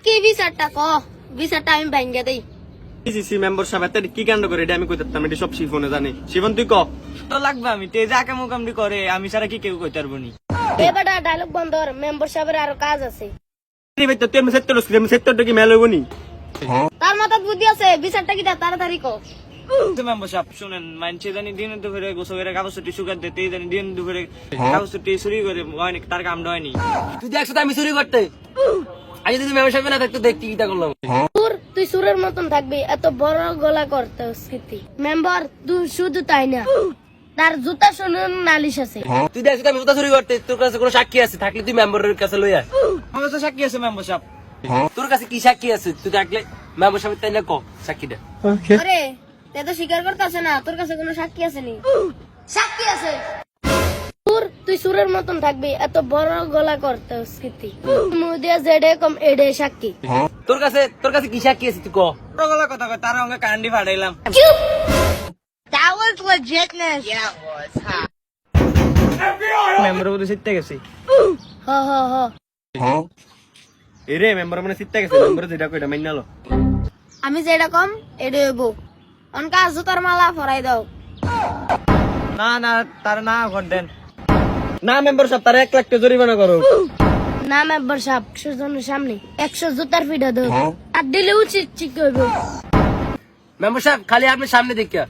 কি বিচারটা ক বিচারটা আমি ভাঙ্গে দেই সিসি মেম্বার সাহেব এত কি কাণ্ড করে এটা আমি কইতাম এটা সব শিফনে জানি শিফন তুই ক তো লাগবে আমি তে যাকে মুকামডি করে আমি সারা কি কেউ কইতে পারবো নি এবারে ডায়লগ বন্ধ কর মেম্বার সাহেবের আরো কাজ আছে এই ভাই তো তুই আমি সেক্টরটা কি মেল হইব নি তার মাথায় বুদ্ধি আছে বিচারটা কি তাড়াতাড়ি ক মেম্বার সাহেব শুনেন মানছে জানি দিন দুপুরে গোসলের কাগজ ছুটি শুকাত দিতে জানি দিন দুপুরে কাগজ ছুটি চুরি করে হয়নি তার কাম হয়নি তুই দেখছ আমি চুরি করতে আজ যদি মেম্বার সাহেব না থাকতো দেখতে কিটা করলাম তুই সুরের মতন থাকবি এত বড় গলা করতে স্মৃতি মেম্বার তুই শুধু তাই না তার জুতা শুনুন নালিশ আছে তুই দেখছ আমি জুতা চুরি করতে তোর কাছে কোনো সাক্ষী আছে থাকলে তুই মেম্বারের কাছে লই আয় আমার তো সাক্ষী আছে মেম্বার সাহেব তোর কাছে কি সাক্ষী আছে তুই থাকলে মেম্বার সাহেব তাই না ক সাক্ষীটা আরে তে তো স্বীকার করতেছে না তোর কাছে কোনো সাক্ষী আছে নি সাক্ষী আছে তুই সুরের মতন থাকবি এত বড় গলা করতে স্মৃতি মুদিয়া জেডে কম এডে সাক্ষী তোর কাছে কি সাক্ষী আছে তুই ক প্রগলা কথা কয় তার সঙ্গে candy ফাটাইলাম That was legitness. Member বুঝে শিখতে গেছি হ হ হ এরে মেম্বার মানে সিটটা গেছে মেম্বার যেটা কইটা মাইনালো আমি যেটা কম এডে হইব অনকা জুতার মালা ফরাই দাও না না তার না ঘর দেন না মেম্বার সাহেব তার 1 লাখ টাকা জরিমানা করো না মেম্বার সাহেব 100 জনের সামনে 100 জুতার পিঠা দাও আর দিলে উচিত ঠিক হইব মেম্বার সাহেব খালি আপনি সামনে দেখিয়া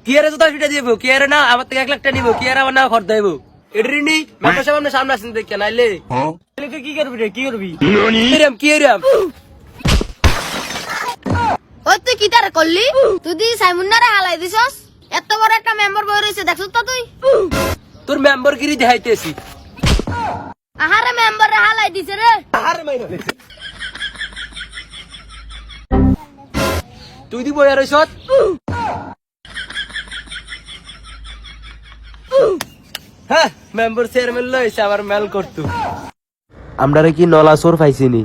কি এর জুতা ফিটা দিব কি এর না আমার থেকে 1 লাখ টাকা নিব কি এর আমার না খরচ দেব এডরি নি মেম্বার সাহেব আপনি সামনে আসেন দেখিয়া নাইলে তুই কি করবি রে কি করবি কি এরাম ওই তুই কি তার করলি তুই দি সাইমুন্নারে হালাই দিছস এত বড় একটা মেম্বার বই রইছে দেখছস তো তুই তোর মেম্বার গিরি দেখাইতেছি আহারে মেম্বারে হালাই দিছে রে আরে মাইরা তুই দি বইয়া রইছ হ্যাঁ মেম্বার চেয়ারম্যান লইছে আবার মেল করতু আমরা কি নলা চোর পাইছিনি